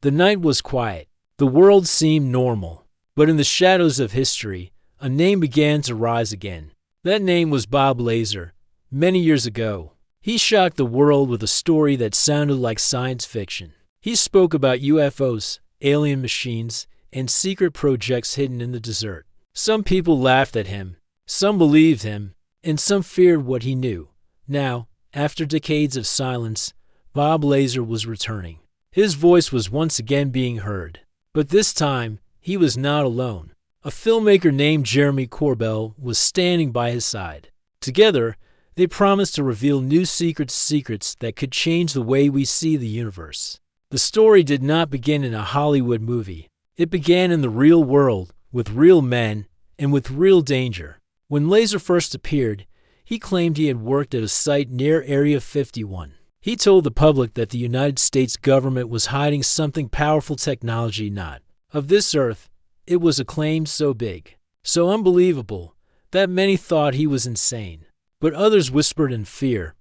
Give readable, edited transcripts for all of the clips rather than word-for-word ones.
The night was quiet. The world seemed normal. But in the shadows of history, a name began to rise again. That name was Bob Lazar. Many years ago, he shocked the world with a story that sounded like science fiction. He spoke about UFOs, alien machines, and secret projects hidden in the desert. Some people laughed at him, some believed him, and some feared what he knew. Now, after decades of silence, Bob Lazar was returning. His voice was once again being heard. But this time, he was not alone. A filmmaker named Jeremy Corbell was standing by his side. Together, they promised to reveal new secrets that could change the way we see the universe. The story did not begin in a Hollywood movie. It began in the real world, with real men, and with real danger. When Lazar first appeared, he claimed he had worked at a site near Area 51. He told the public that the United States government was hiding something powerful technology not of this earth. It was a claim so big, so unbelievable, that many thought he was insane. But others whispered in fear.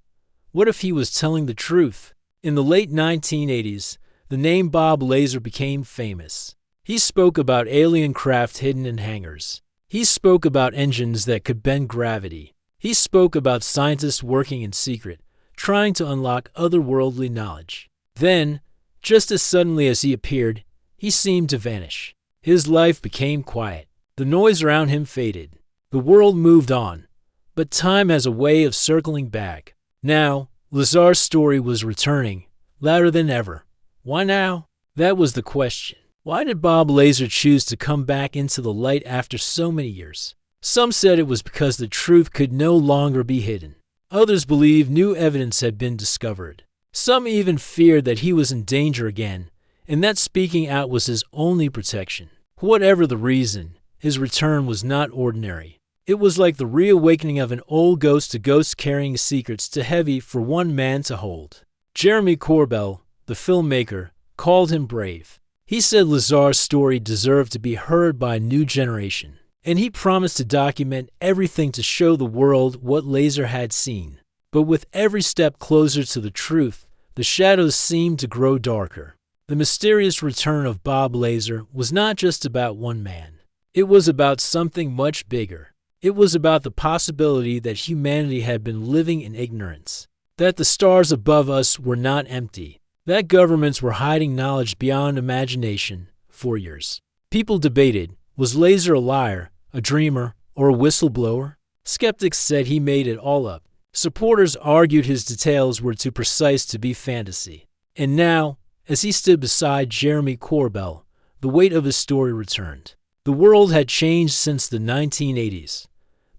What if he was telling the truth? In the late 1980s, the name Bob Lazar became famous. He spoke about alien craft hidden in hangars. He spoke about engines that could bend gravity. He spoke about scientists working in secret, trying to unlock otherworldly knowledge. Then, just as suddenly as he appeared, he seemed to vanish. His life became quiet. The noise around him faded. The world moved on. But time has a way of circling back. Now, Lazar's story was returning, louder than ever. Why now? That was the question. Why did Bob Lazar choose to come back into the light after so many years? Some said it was because the truth could no longer be hidden. Others believed new evidence had been discovered. Some even feared that he was in danger again, and that speaking out was his only protection. Whatever the reason, his return was not ordinary. It was like the reawakening of an old ghost, a ghost carrying secrets too heavy for one man to hold. Jeremy Corbell, the filmmaker, called him brave. He said Lazar's story deserved to be heard by a new generation, and he promised to document everything to show the world what Lazar had seen. But with every step closer to the truth, the shadows seemed to grow darker. The mysterious return of Bob Lazar was not just about one man. It was about something much bigger. It was about the possibility that humanity had been living in ignorance, that the stars above us were not empty, that governments were hiding knowledge beyond imagination for years. People debated, was Lazar a liar, a dreamer, or a whistleblower? Skeptics said he made it all up. Supporters argued his details were too precise to be fantasy. And now, as he stood beside Jeremy Corbell, the weight of his story returned. The world had changed since the 1980s,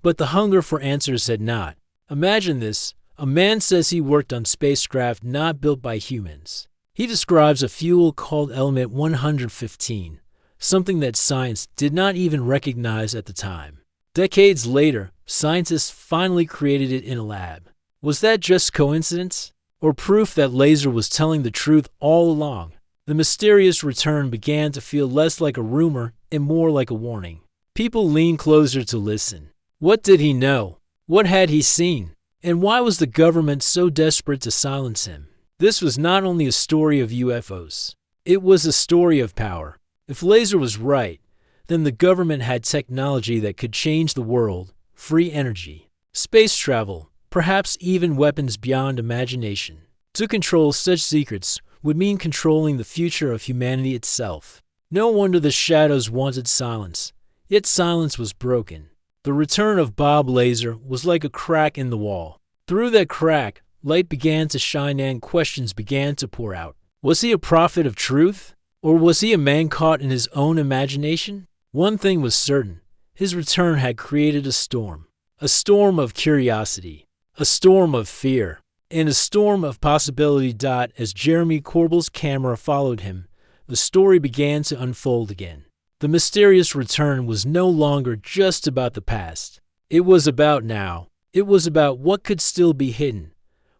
but the hunger for answers had not. Imagine this. A man says he worked on spacecraft not built by humans. He describes a fuel called element 115, something that science did not even recognize at the time. Decades later, scientists finally created it in a lab. Was that just coincidence? Or proof that Lazar was telling the truth all along? The mysterious return began to feel less like a rumor and more like a warning. People leaned closer to listen. What did he know? What had he seen? And why was the government so desperate to silence him? This was not only a story of UFOs. It was a story of power. If Lazar was right, then the government had technology that could change the world, free energy, space travel, perhaps even weapons beyond imagination. To control such secrets would mean controlling the future of humanity itself. No wonder the shadows wanted silence, yet silence was broken. The return of Bob Lazar was like a crack in the wall. Through that crack, light began to shine and questions began to pour out. Was he a prophet of truth? Or was he a man caught in his own imagination? One thing was certain. His return had created a storm of curiosity, a storm of fear, and a storm of possibility. As Jeremy Corbell's camera followed him, the story began to unfold again. The mysterious return was no longer just about the past. It was about now. It was about what could still be hidden,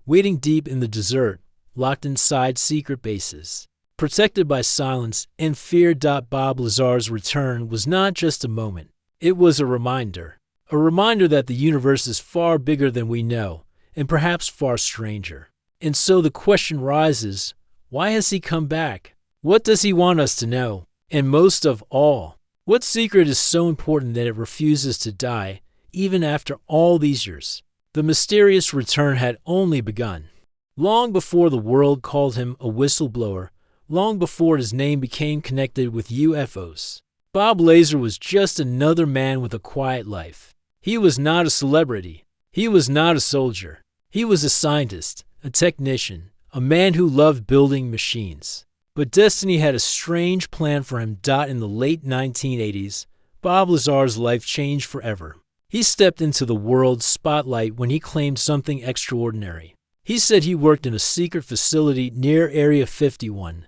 waiting deep in the desert, locked inside secret bases, protected by silence and fear. Bob Lazar's return was not just a moment. It was a reminder that the universe is far bigger than we know, and perhaps far stranger. And so the question rises, why has he come back? What does he want us to know? And most of all, what secret is so important that it refuses to die, even after all these years? The mysterious return had only begun. Long before the world called him a whistleblower, long before his name became connected with UFOs, Bob Lazar was just another man with a quiet life. He was not a celebrity. He was not a soldier. He was a scientist, a technician, a man who loved building machines. But destiny had a strange plan for him. In the late 1980s, Bob Lazar's life changed forever. He stepped into the world's spotlight when he claimed something extraordinary. He said he worked in a secret facility near Area 51,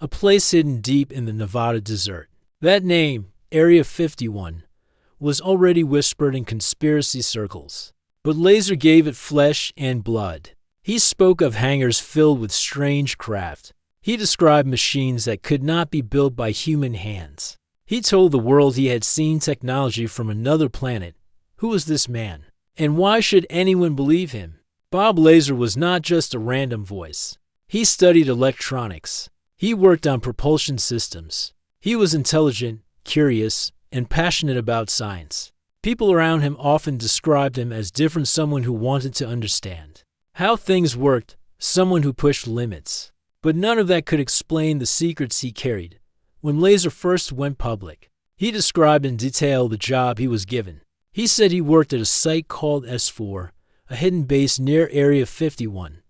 a place hidden deep in the Nevada desert. That name, Area 51, was already whispered in conspiracy circles. But Lazar gave it flesh and blood. He spoke of hangars filled with strange craft. He described machines that could not be built by human hands. He told the world he had seen technology from another planet. Who was this man? And why should anyone believe him? Bob Lazar was not just a random voice. He studied electronics. He worked on propulsion systems. He was intelligent, curious, and passionate about science. People around him often described him as different, someone who wanted to understand how things worked, someone who pushed limits. But none of that could explain the secrets he carried. When Lazar first went public, he described in detail the job he was given. He said he worked at a site called S4, a hidden base near Area 51.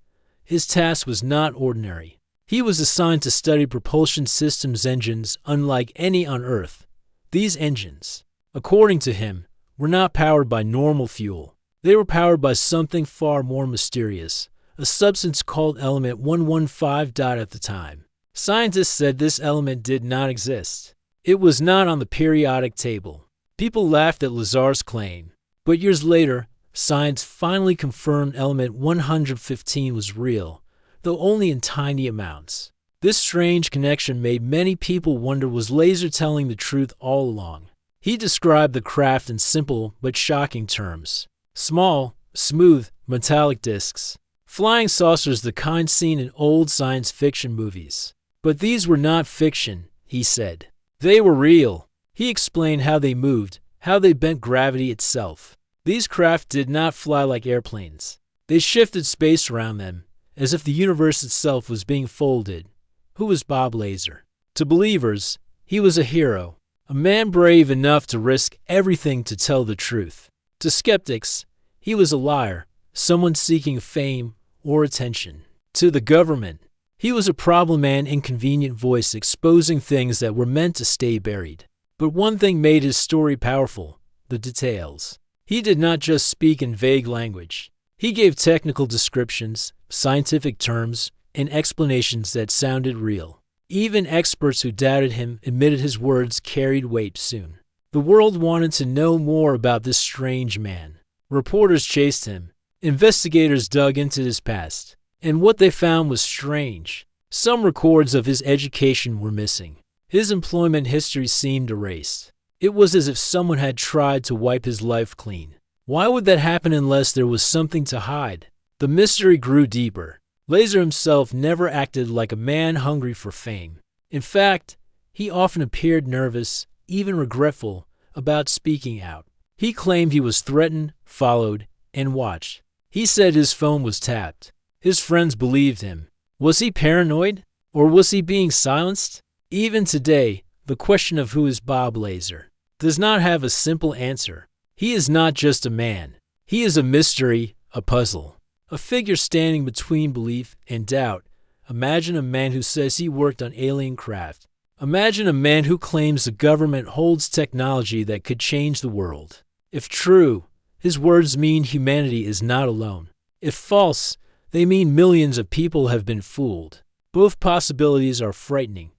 His task was not ordinary. He was assigned to study propulsion systems engines unlike any on Earth. These engines, according to him, were not powered by normal fuel. They were powered by something far more mysterious, a substance called element 115. At the time, scientists said this element did not exist. It was not on the periodic table. People laughed at Lazar's claim. But years later, science finally confirmed element 115 was real, though only in tiny amounts. This strange connection made many people wonder, was Lazar telling the truth all along? He described the craft in simple but shocking terms. Small, smooth, metallic discs. Flying saucers, the kind seen in old science fiction movies. But these were not fiction, he said. They were real. He explained how they moved, how they bent gravity itself. These craft did not fly like airplanes. They shifted space around them, as if the universe itself was being folded. Who was Bob Lazar? To believers, he was a hero, a man brave enough to risk everything to tell the truth. To skeptics, he was a liar, someone seeking fame or attention. To the government, he was a problem and inconvenient voice exposing things that were meant to stay buried. But one thing made his story powerful: the details. He did not just speak in vague language. He gave technical descriptions, scientific terms, and explanations that sounded real. Even experts who doubted him admitted his words carried weight. Soon, the world wanted to know more about this strange man. Reporters chased him. Investigators dug into his past. And what they found was strange. Some records of his education were missing. His employment history seemed erased. It was as if someone had tried to wipe his life clean. Why would that happen unless there was something to hide? The mystery grew deeper. Lazar himself never acted like a man hungry for fame. In fact, he often appeared nervous, even regretful, about speaking out. He claimed he was threatened, followed, and watched. He said his phone was tapped. His friends believed him. Was he paranoid? Or was he being silenced? Even today, the question of who is Bob Lazar does not have a simple answer. He is not just a man. He is a mystery, a puzzle. A figure standing between belief and doubt. Imagine a man who says he worked on alien craft. Imagine a man who claims the government holds technology that could change the world. If true, his words mean humanity is not alone. If false, they mean millions of people have been fooled. Both possibilities are frightening.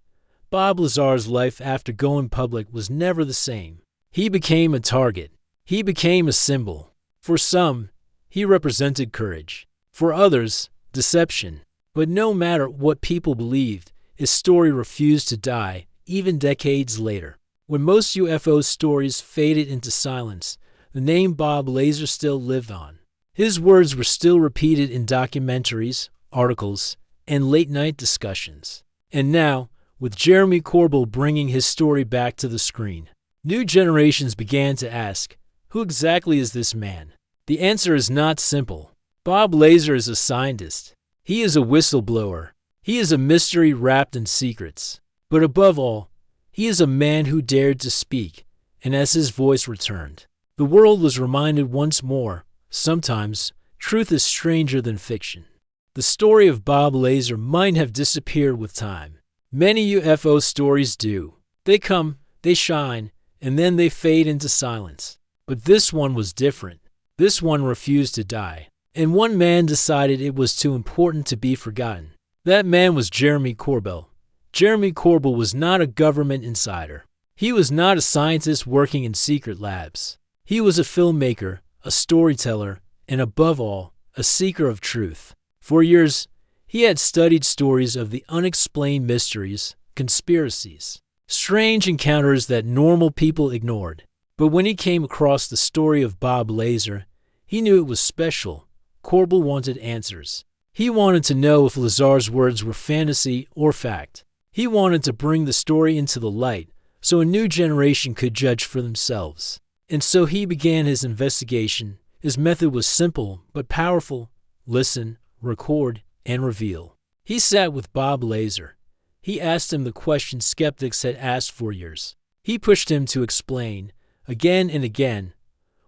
Bob Lazar's life after going public was never the same. He became a target. He became a symbol. For some, he represented courage. For others, deception. But no matter what people believed, his story refused to die, even decades later. When most UFO stories faded into silence, the name Bob Lazar still lived on. His words were still repeated in documentaries, articles, and late-night discussions. And now, with Jeremy Corbell bringing his story back to the screen. New generations began to ask, who exactly is this man? The answer is not simple. Bob Lazar is a scientist. He is a whistleblower. He is a mystery wrapped in secrets. But above all, he is a man who dared to speak, and as his voice returned, the world was reminded once more, sometimes, truth is stranger than fiction. The story of Bob Lazar might have disappeared with time. Many UFO stories do. They come, they shine, and then they fade into silence. But this one was different. This one refused to die. And one man decided it was too important to be forgotten. That man was Jeremy Corbell. Jeremy Corbell was not a government insider. He was not a scientist working in secret labs. He was a filmmaker, a storyteller, and above all, a seeker of truth. For years, he had studied stories of the unexplained mysteries, conspiracies, strange encounters that normal people ignored. But when he came across the story of Bob Lazar, he knew it was special. Corbell wanted answers. He wanted to know if Lazar's words were fantasy or fact. He wanted to bring the story into the light so a new generation could judge for themselves. And so he began his investigation. His method was simple but powerful. Listen, record, and reveal. He sat with Bob Lazar. He asked him the questions skeptics had asked for years. He pushed him to explain, again and again,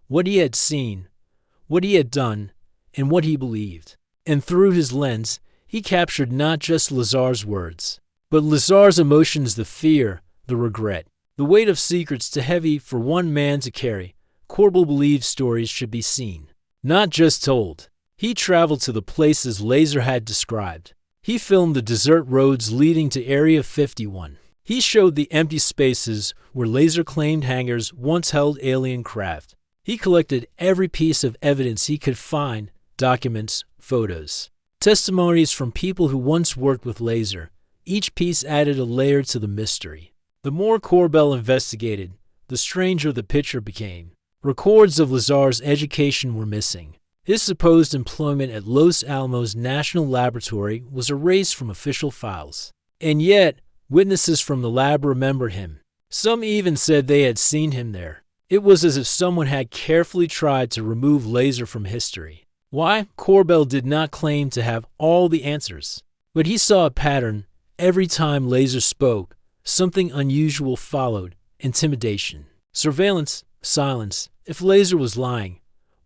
what he had seen, what he had done, and what he believed. And through his lens, he captured not just Lazar's words, but Lazar's emotions, the fear, the regret, the weight of secrets too heavy for one man to carry. Corbell believed stories should be seen, not just told. He traveled to the places Lazar had described. He filmed the desert roads leading to Area 51. He showed the empty spaces where Lazar claimed hangars once held alien craft. He collected every piece of evidence he could find, documents, photos, testimonies from people who once worked with Lazar. Each piece added a layer to the mystery. The more Corbell investigated, the stranger the picture became. Records of Lazar's education were missing. His supposed employment at Los Alamos National Laboratory was erased from official files. And yet, witnesses from the lab remembered him. Some even said they had seen him there. It was as if someone had carefully tried to remove Lazar from history. Why? Corbell did not claim to have all the answers. But he saw a pattern. Every time Lazar spoke, something unusual followed. Intimidation, surveillance, silence. If Lazar was lying,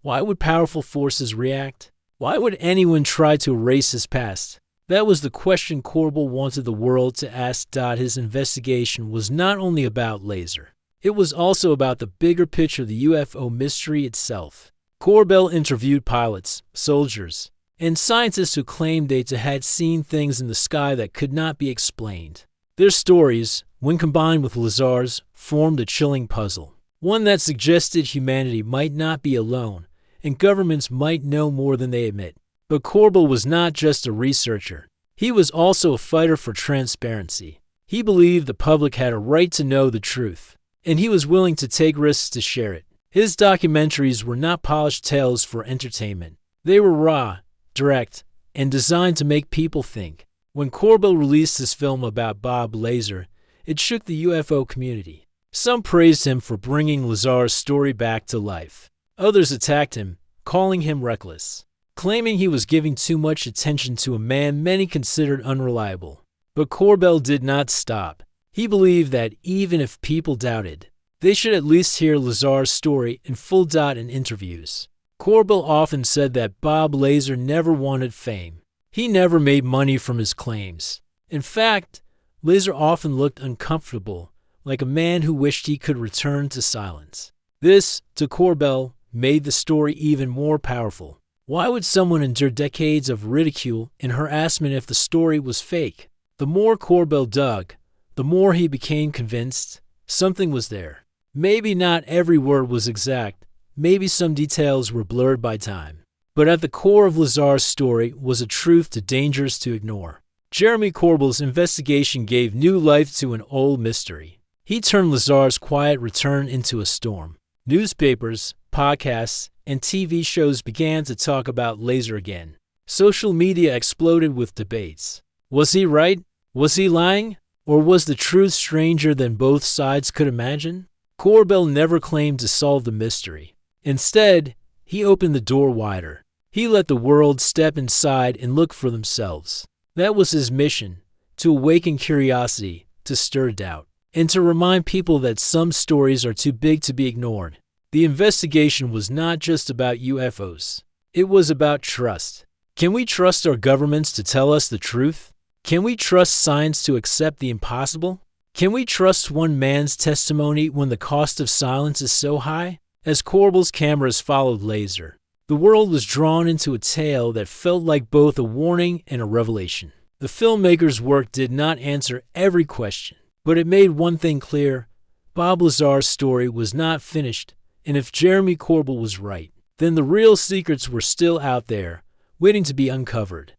why would powerful forces react? Why would anyone try to erase his past? That was the question Corbell wanted the world to ask. His investigation was not only about Lazar. It was also about the bigger picture, the UFO mystery itself. Corbell interviewed pilots, soldiers, and scientists who claimed they had seen things in the sky that could not be explained. Their stories, when combined with Lazar's, formed a chilling puzzle. One that suggested humanity might not be alone, and governments might know more than they admit. But Corbell was not just a researcher. He was also a fighter for transparency. He believed the public had a right to know the truth, and he was willing to take risks to share it. His documentaries were not polished tales for entertainment. They were raw, direct, and designed to make people think. When Corbell released his film about Bob Lazar, it shook the UFO community. Some praised him for bringing Lazar's story back to life. Others attacked him, calling him reckless, claiming he was giving too much attention to a man many considered unreliable. But Corbell did not stop. He believed that even if people doubted, they should at least hear Lazar's story in full. In interviews, Corbell often said that Bob Lazar never wanted fame. He never made money from his claims. In fact, Lazar often looked uncomfortable, like a man who wished he could return to silence. This, to Corbell, made the story even more powerful. Why would someone endure decades of ridicule and harassment if the story was fake? The more Corbell dug, the more he became convinced something was there. Maybe not every word was exact. Maybe some details were blurred by time. But at the core of Lazar's story was a truth too dangerous to ignore. Jeremy Corbell's investigation gave new life to an old mystery. He turned Lazar's quiet return into a storm. Newspapers, podcasts, and TV shows began to talk about Lazar again. Social media exploded with debates. Was he right? Was he lying? Or was the truth stranger than both sides could imagine? Corbell never claimed to solve the mystery. Instead, he opened the door wider. He let the world step inside and look for themselves. That was his mission, to awaken curiosity, to stir doubt, and to remind people that some stories are too big to be ignored. The investigation was not just about UFOs. It was about trust. Can we trust our governments to tell us the truth? Can we trust science to accept the impossible? Can we trust one man's testimony when the cost of silence is so high? As Corbell's cameras followed Lazar, the world was drawn into a tale that felt like both a warning and a revelation. The filmmaker's work did not answer every question, but it made one thing clear: Bob Lazar's story was not finished, and if Jeremy Corbell was right, then the real secrets were still out there, waiting to be uncovered.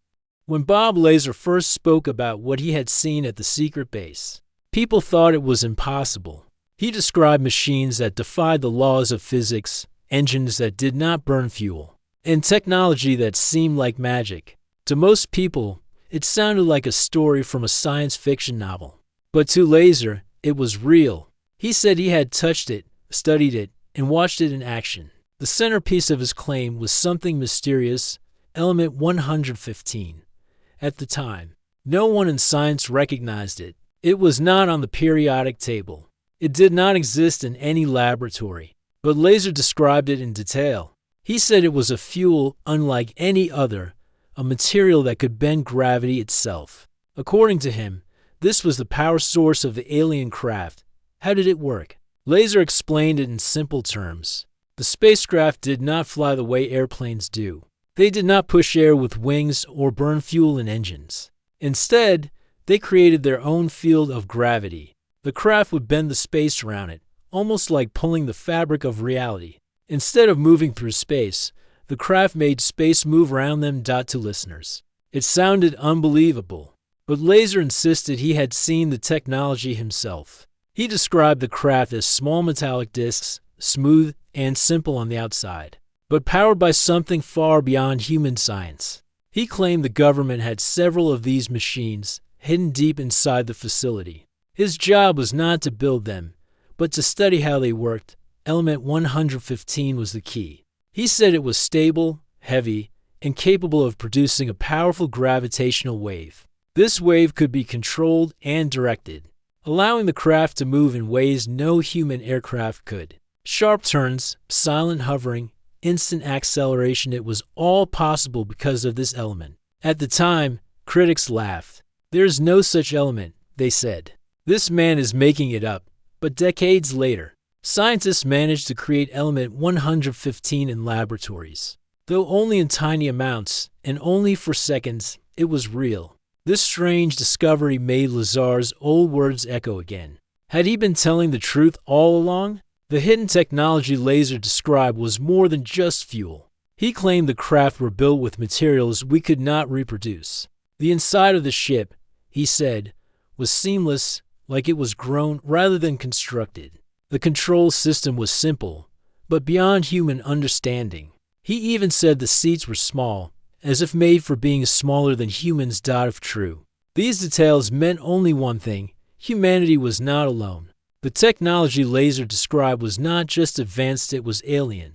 When Bob Lazar first spoke about what he had seen at the secret base, people thought it was impossible. He described machines that defied the laws of physics, engines that did not burn fuel, and technology that seemed like magic. To most people, it sounded like a story from a science fiction novel. But to Lazar, it was real. He said he had touched it, studied it, and watched it in action. The centerpiece of his claim was something mysterious, element 115. At the time, no one in science recognized it. It was not on the periodic table. It did not exist in any laboratory. But Lazar described it in detail. He said it was a fuel unlike any other, a material that could bend gravity itself. According to him, this was the power source of the alien craft. How did it work? Lazar explained it in simple terms. The spacecraft did not fly the way airplanes do. They did not push air with wings or burn fuel in engines. Instead, they created their own field of gravity. The craft would bend the space around it, almost like pulling the fabric of reality. Instead of moving through space, the craft made space move around them. To listeners, it sounded unbelievable, but Lazar insisted he had seen the technology himself. He described the craft as small metallic discs, smooth and simple on the outside, but powered by something far beyond human science. He claimed the government had several of these machines hidden deep inside the facility. His job was not to build them, but to study how they worked. Element 115 was the key. He said it was stable, heavy, and capable of producing a powerful gravitational wave. This wave could be controlled and directed, allowing the craft to move in ways no human aircraft could. Sharp turns, silent hovering, instant acceleration — it was all possible because of this element. At the time, critics laughed. "There's no such element," they said. "This man is making it up." But decades later, scientists managed to create element 115 in laboratories. Though only in tiny amounts, and only for seconds, it was real. This strange discovery made Lazar's old words echo again. Had he been telling the truth all along? The hidden technology Lazar described was more than just fuel. He claimed the craft were built with materials we could not reproduce. The inside of the ship, he said, was seamless, like it was grown rather than constructed. The control system was simple, but beyond human understanding. He even said the seats were small, as if made for being smaller than humans. If true, these details meant only one thing: humanity was not alone. The technology Lazar described was not just advanced, it was alien.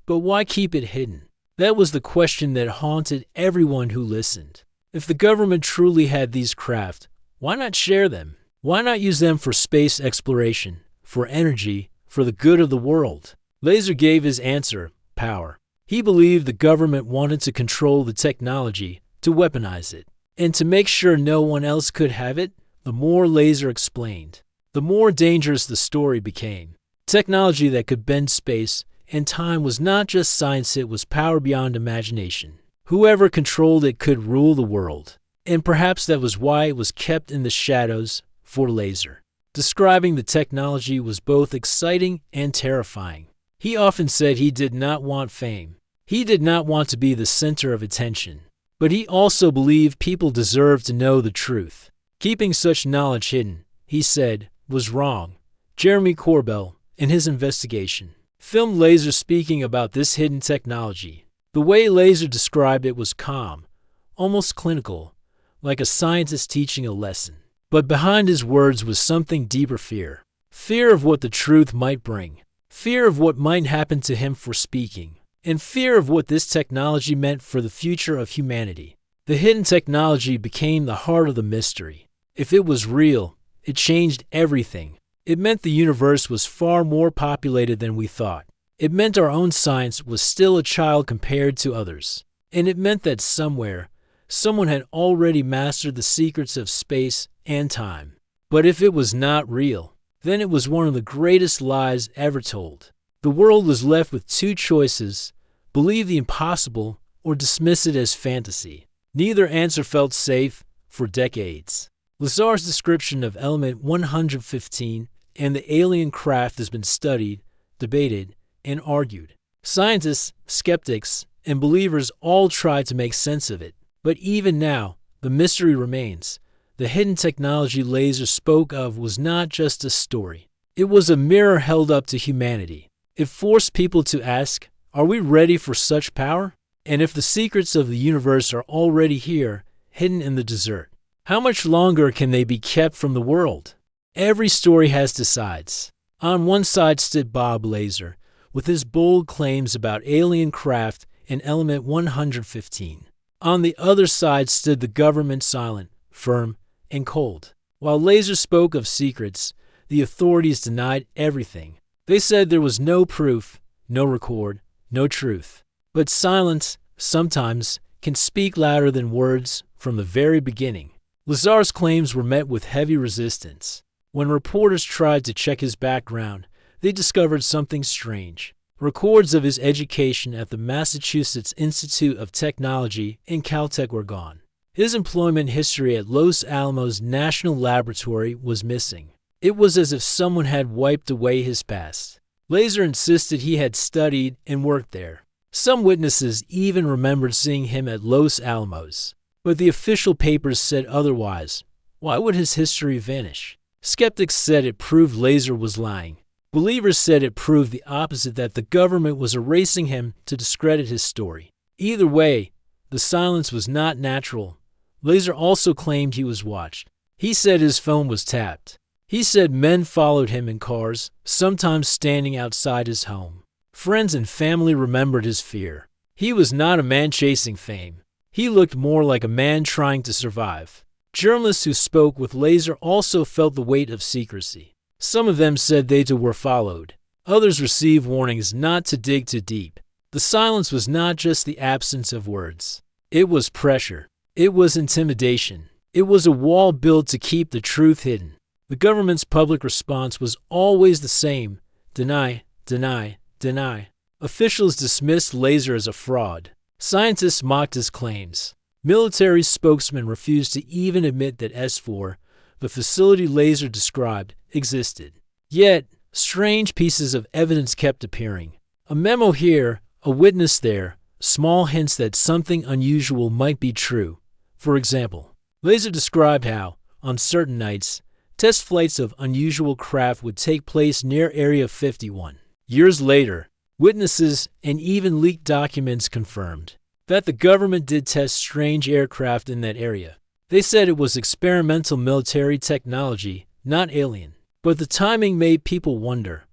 But why keep it hidden? That was the question that haunted everyone who listened. If the government truly had these craft, why not share them? Why not use them for space exploration, for energy, for the good of the world? Lazar gave his answer: power. He believed the government wanted to control the technology, to weaponize it, and to make sure no one else could have it. The more Lazar explained, the more dangerous the story became. Technology that could bend space and time was not just science, it was power beyond imagination. Whoever controlled it could rule the world. And perhaps that was why it was kept in the shadows. For Lazar, describing the technology was both exciting and terrifying. He often said he did not want fame. He did not want to be the center of attention. But he also believed people deserved to know the truth. Keeping such knowledge hidden, he said, was wrong. Jeremy Corbell, in his investigation, filmed Lazar speaking about this hidden technology. The way Lazar described it was calm, almost clinical, like a scientist teaching a lesson. But behind his words was something deeper: fear. Fear of what the truth might bring. Fear of what might happen to him for speaking. And fear of what this technology meant for the future of humanity. The hidden technology became the heart of the mystery. If it was real, it changed everything. It meant the universe was far more populated than we thought. It meant our own science was still a child compared to others. And it meant that somewhere, someone had already mastered the secrets of space and time. But if it was not real, then it was one of the greatest lies ever told. The world was left with two choices: believe the impossible or dismiss it as fantasy. Neither answer felt safe for decades. Lazar's description of element 115 and the alien craft has been studied, debated, and argued. Scientists, skeptics, and believers all try to make sense of it. But even now, the mystery remains. The hidden technology Lazar spoke of was not just a story. It was a mirror held up to humanity. It forced people to ask, are we ready for such power? And if the secrets of the universe are already here, hidden in the desert, how much longer can they be kept from the world? Every story has two sides. On one side stood Bob Lazar, with his bold claims about alien craft and element 115. On the other side stood the government, silent, firm, and cold. While Lazar spoke of secrets, the authorities denied everything. They said there was no proof, no record, no truth. But silence, sometimes, can speak louder than words from the very beginning. Lazar's claims were met with heavy resistance. When reporters tried to check his background, they discovered something strange. Records of his education at the Massachusetts Institute of Technology and Caltech were gone. His employment history at Los Alamos National Laboratory was missing. It was as if someone had wiped away his past. Lazar insisted he had studied and worked there. Some witnesses even remembered seeing him at Los Alamos. But the official papers said otherwise. Why would his history vanish? Skeptics said it proved Lazar was lying. Believers said it proved the opposite, that the government was erasing him to discredit his story. Either way, the silence was not natural. Lazar also claimed he was watched. He said his phone was tapped. He said men followed him in cars, sometimes standing outside his home. Friends and family remembered his fear. He was not a man chasing fame. He looked more like a man trying to survive. Journalists who spoke with Lazar also felt the weight of secrecy. Some of them said they too were followed. Others received warnings not to dig too deep. The silence was not just the absence of words. It was pressure. It was intimidation. It was a wall built to keep the truth hidden. The government's public response was always the same: deny, deny, deny. Officials dismissed Lazar as a fraud. Scientists mocked his claims. Military spokesmen refused to even admit that S4, the facility Lazar described, existed. Yet, strange pieces of evidence kept appearing. A memo here, a witness there, small hints that something unusual might be true. For example, Lazar described how, on certain nights, test flights of unusual craft would take place near Area 51. Years later, witnesses and even leaked documents confirmed that the government did test strange aircraft in that area. They said it was experimental military technology, not alien. But the timing made people wonder,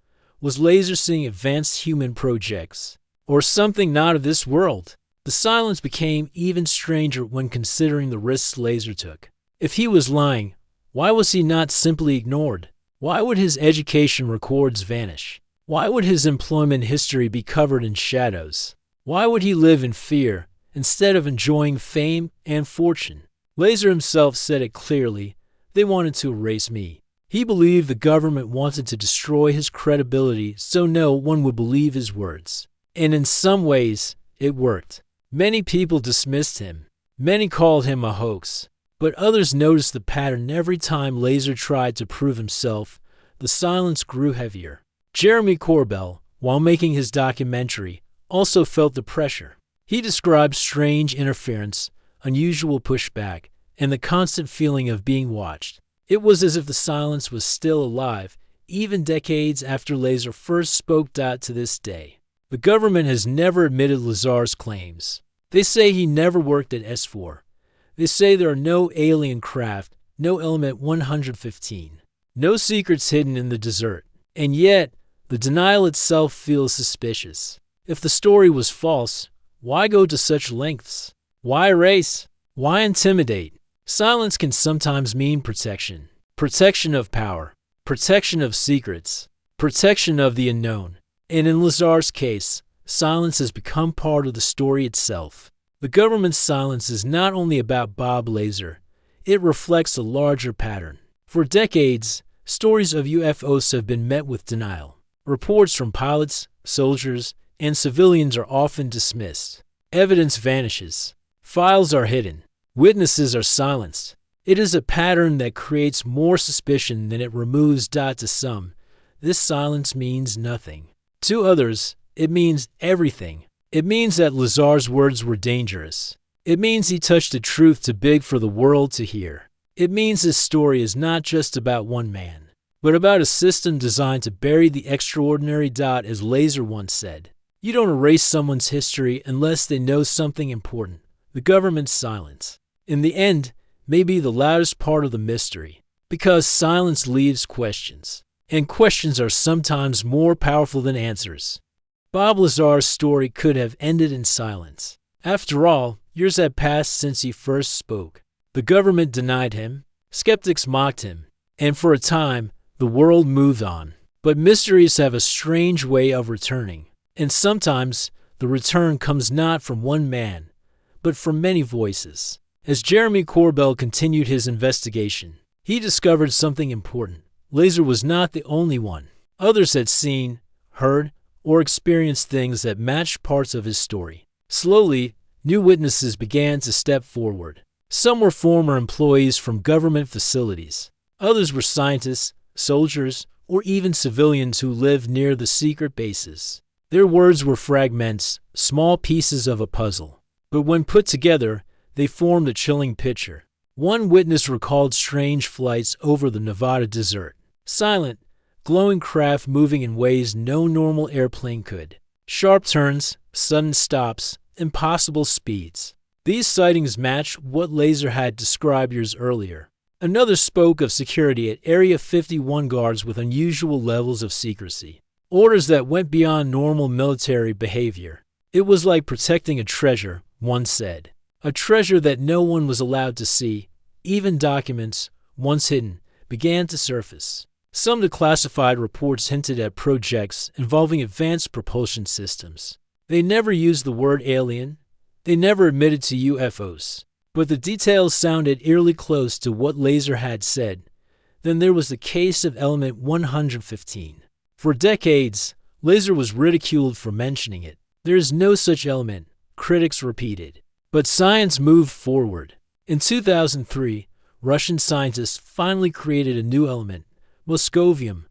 was Lazar seeing advanced human projects, or something not of this world? The silence became even stranger when considering the risks Lazar took. If he was lying, why was he not simply ignored? Why would his education records vanish? Why would his employment history be covered in shadows? Why would he live in fear instead of enjoying fame and fortune? Lazar himself said it clearly: they wanted to erase me. He believed the government wanted to destroy his credibility so no one would believe his words. And in some ways, it worked. Many people dismissed him. Many called him a hoax. But others noticed the pattern. Every time Lazar tried to prove himself, the silence grew heavier. Jeremy Corbell, while making his documentary, also felt the pressure. He described strange interference, unusual pushback, and the constant feeling of being watched. It was as if the silence was still alive, even decades after Lazar first spoke. To this day, the government has never admitted Lazar's claims. They say he never worked at S4. They say there are no alien craft, no element 115. No secrets hidden in the desert. And yet, the denial itself feels suspicious. If the story was false, why go to such lengths? Why erase? Why intimidate? Silence can sometimes mean protection. Protection of power. Protection of secrets. Protection of the unknown. And in Lazar's case, silence has become part of the story itself. The government's silence is not only about Bob Lazar, it reflects a larger pattern. For decades, stories of UFOs have been met with denial. Reports from pilots, soldiers, and civilians are often dismissed. Evidence vanishes. Files are hidden. Witnesses are silenced. It is a pattern that creates more suspicion than it removes. To some, this silence means nothing. To others, it means everything. It means that Lazar's words were dangerous. It means he touched a truth too big for the world to hear. It means his story is not just about one man, but about a system designed to bury the extraordinary. As Lazar once said, you don't erase someone's history unless they know something important. The government's silence, in the end, may be the loudest part of the mystery, because silence leaves questions, and questions are sometimes more powerful than answers. Bob Lazar's story could have ended in silence. After all, years had passed since he first spoke. The government denied him, skeptics mocked him, and for a time, the world moved on. But mysteries have a strange way of returning, and sometimes the return comes not from one man, but from many voices. As Jeremy Corbell continued his investigation, he discovered something important. Lazar was not the only one. Others had seen, heard, or experienced things that matched parts of his story. Slowly, new witnesses began to step forward. Some were former employees from government facilities. Others were scientists, soldiers, or even civilians who lived near the secret bases. Their words were fragments, small pieces of a puzzle. But when put together, they formed a chilling picture. One witness recalled strange flights over the Nevada desert. Silent, glowing craft moving in ways no normal airplane could. Sharp turns, sudden stops, impossible speeds. These sightings matched what Lazar had described years earlier. Another spoke of security at Area 51 guards with unusual levels of secrecy. Orders that went beyond normal military behavior. It was like protecting a treasure, one said. A treasure that no one was allowed to see. Even documents, once hidden, began to surface. Some declassified reports hinted at projects involving advanced propulsion systems. They never used the word alien. They never admitted to UFOs. But the details sounded eerily close to what Lazar had said. Then there was the case of element 115. For decades, Lazar was ridiculed for mentioning it. There is no such element, critics repeated. But science moved forward. In 2003, Russian scientists finally created a new element, moscovium,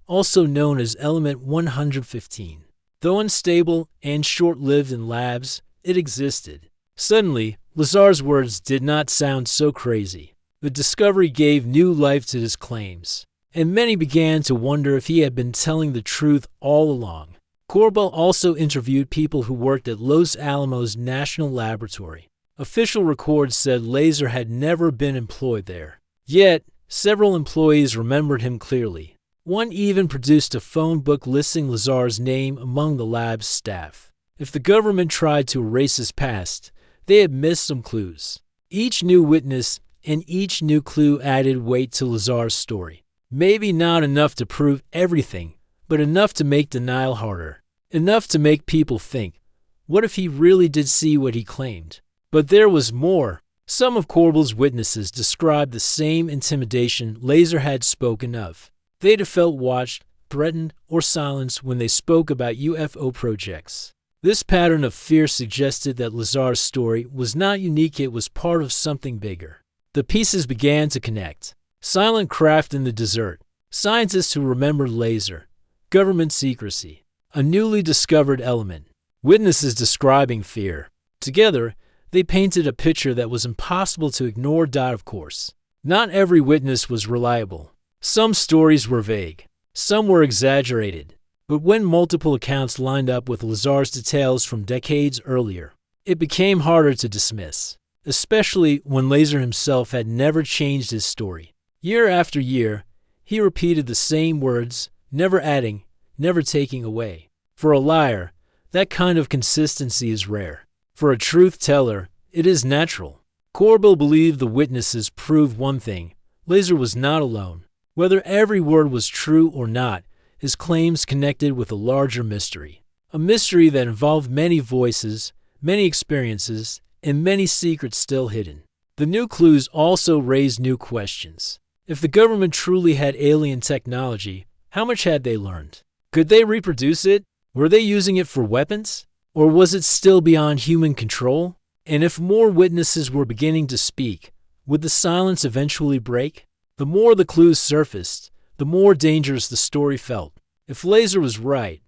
also known as element 115. Though unstable and short-lived in labs, it existed. Suddenly, Lazar's words did not sound so crazy. The discovery gave new life to his claims, and many began to wonder if he had been telling the truth all along. Corbell also interviewed people who worked at Los Alamos National Laboratory. Official records said Lazar had never been employed there. Yet, several employees remembered him clearly. One even produced a phone book listing Lazar's name among the lab's staff. If the government tried to erase his past, they had missed some clues. Each new witness and each new clue added weight to Lazar's story. Maybe not enough to prove everything, but enough to make denial harder. Enough to make people think, what if he really did see what he claimed? But there was more. Some of Corbell's witnesses described the same intimidation Lazar had spoken of. They'd have felt watched, threatened, or silenced when they spoke about UFO projects. This pattern of fear suggested that Lazar's story was not unique, it was part of something bigger. The pieces began to connect. Silent craft in the desert, scientists who remembered Lazar, government secrecy, a newly discovered element, witnesses describing fear. Together, they painted a picture that was impossible to ignore. Of course, not every witness was reliable. Some stories were vague. Some were exaggerated. But when multiple accounts lined up with Lazar's details from decades earlier, it became harder to dismiss. especially when Lazar himself had never changed his story. Year after year, he repeated the same words, never adding, never taking away. For a liar, that kind of consistency is rare. For a truth teller, it is natural. Corbell believed the witnesses proved one thing: Lazar was not alone. Whether every word was true or not, his claims connected with a larger mystery. A mystery that involved many voices, many experiences, and many secrets still hidden. The new clues also raised new questions. If the government truly had alien technology, how much had they learned? Could they reproduce it? Were they using it for weapons? Or was it still beyond human control? And if more witnesses were beginning to speak, would the silence eventually break? The more the clues surfaced, the more dangerous the story felt. If Lazar was right,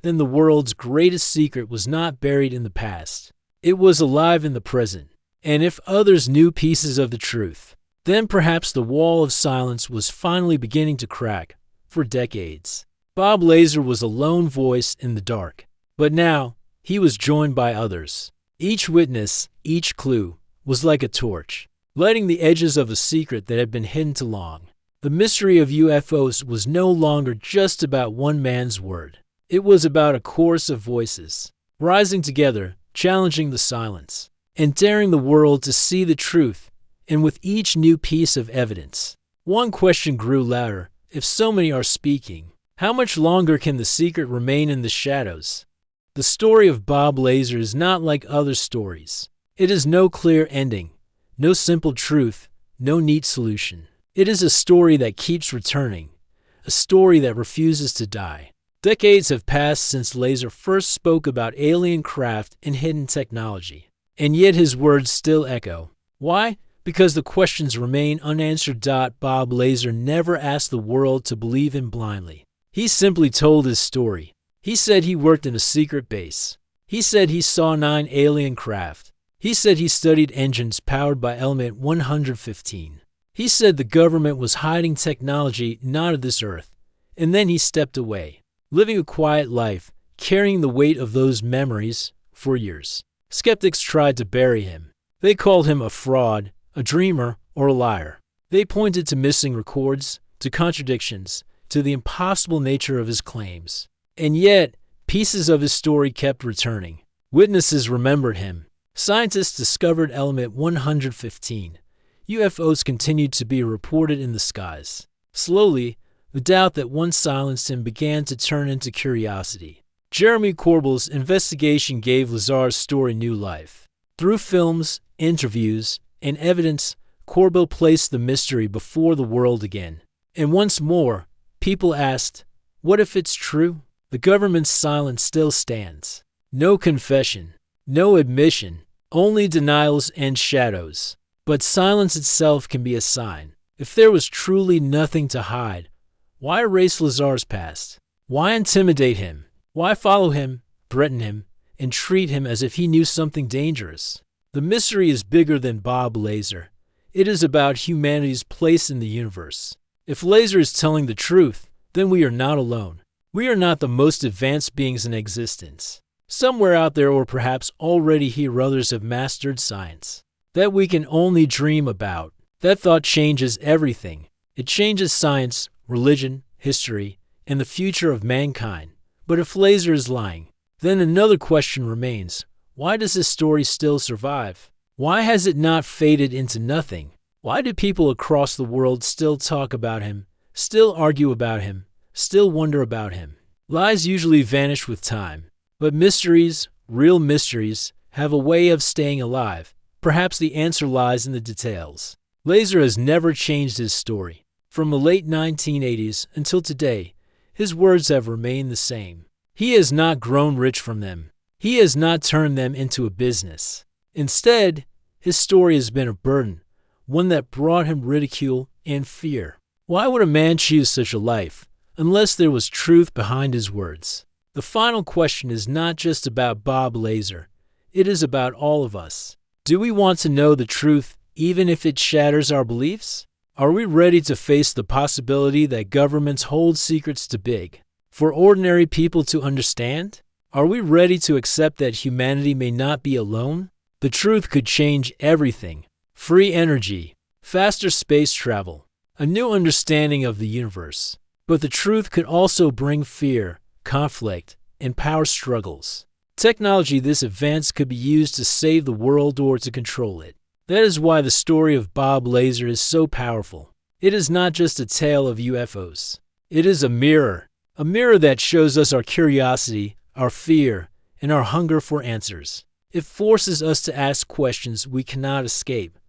then the world's greatest secret was not buried in the past. It was alive in the present. And if others knew pieces of the truth, then perhaps the wall of silence was finally beginning to crack. For decades, Bob Lazar was a lone voice in the dark. But now, he was joined by others. Each witness, each clue, was like a torch, lighting the edges of a secret that had been hidden too long. The mystery of UFOs was no longer just about one man's word. It was about a chorus of voices, rising together, challenging the silence, and daring the world to see the truth. And with each new piece of evidence, one question grew louder: if so many are speaking, how much longer can the secret remain in the shadows? The story of Bob Lazar is not like other stories. It has no clear ending, no simple truth, no neat solution. It is a story that keeps returning, a story that refuses to die. Decades have passed since Lazar first spoke about alien craft and hidden technology, and yet his words still echo. Why? Because the questions remain unanswered. Bob Lazar never asked the world to believe him blindly. He simply told his story. He said he worked in a secret base. He said he saw 9 alien craft. He said he studied engines powered by element 115. He said the government was hiding technology not of this earth. And then he stepped away, living a quiet life, carrying the weight of those memories for years. Skeptics tried to bury him. They called him a fraud, a dreamer, or a liar. They pointed to missing records, to contradictions, to the impossible nature of his claims. And yet, pieces of his story kept returning. Witnesses remembered him. Scientists discovered element 115. UFOs continued to be reported in the skies. Slowly, the doubt that once silenced him began to turn into curiosity. Jeremy Corbell's investigation gave Lazar's story new life. Through films, interviews, and evidence, Corbell placed the mystery before the world again. And once more, people asked, what if it's true? The government's silence still stands. No confession, no admission, only denials and shadows. But silence itself can be a sign. If there was truly nothing to hide, why erase Lazar's past? Why intimidate him? Why follow him, threaten him, and treat him as if he knew something dangerous? The mystery is bigger than Bob Lazar. It is about humanity's place in the universe. If Lazar is telling the truth, then we are not alone. We are not the most advanced beings in existence. Somewhere out there, or perhaps already here, others have mastered science that we can only dream about. That thought changes everything. It changes science, religion, history, and the future of mankind. But if Lazar is lying, then another question remains. Why does this story still survive? Why has it not faded into nothing? Why do people across the world still talk about him, still argue about him, still wonder about him? Lies usually vanish with time, but mysteries, real mysteries, have a way of staying alive. Perhaps the answer lies in the details. Lazar has never changed his story. From the late 1980s until today, his words have remained the same. He has not grown rich from them. He has not turned them into a business. Instead, his story has been a burden, one that brought him ridicule and fear. Why would a man choose such a life, unless there was truth behind his words? The final question is not just about Bob Lazar. It is about all of us. Do we want to know the truth, even if it shatters our beliefs? Are we ready to face the possibility that governments hold secrets too big for ordinary people to understand? Are we ready to accept that humanity may not be alone? The truth could change everything. Free energy, faster space travel, a new understanding of the universe. But the truth could also bring fear, conflict, and power struggles. Technology this advanced could be used to save the world or to control it. That is why the story of Bob Lazar is so powerful. It is not just a tale of UFOs. It is a mirror that shows us our curiosity, our fear, and our hunger for answers. It forces us to ask questions we cannot escape.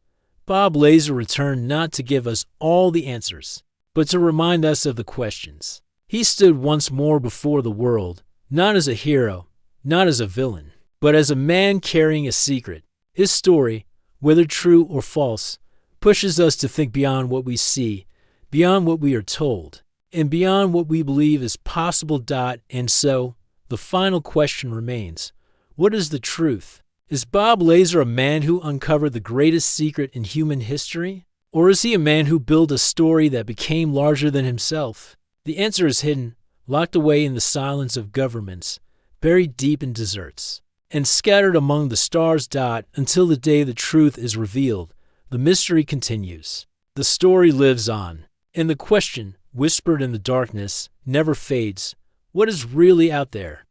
Bob Lazar returned not to give us all the answers, but to remind us of the questions. He stood once more before the world, not as a hero, not as a villain, but as a man carrying a secret. His story, whether true or false, pushes us to think beyond what we see, beyond what we are told, and beyond what we believe is possible. And so, the final question remains, what is the truth? Is Bob Lazar a man who uncovered the greatest secret in human history? Or is he a man who built a story that became larger than himself? The answer is hidden, locked away in the silence of governments, buried deep in deserts, and scattered among the stars. Until the day the truth is revealed, the mystery continues. The story lives on, and the question, whispered in the darkness, never fades. What is really out there?